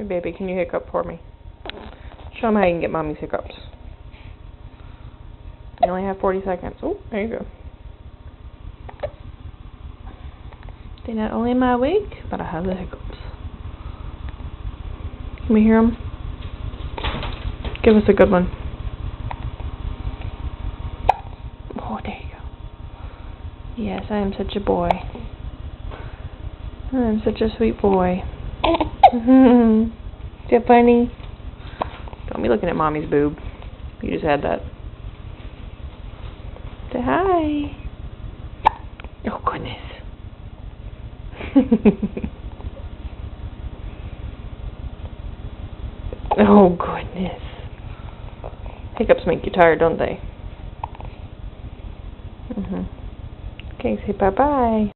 Hey, baby, can you hiccup for me? Show them how you can get mommy's hiccups. You only have 40 seconds. Oh, there you go. They not only am I awake, but I have the hiccups. Can we hear them? Give us a good one. Oh, there you go. Yes, I am such a boy. I am such a sweet boy. Is that funny? Don't be looking at mommy's boob. You just had that. Say hi. Oh, goodness. Oh, goodness. Hiccups make you tired, don't they? Okay, say bye-bye.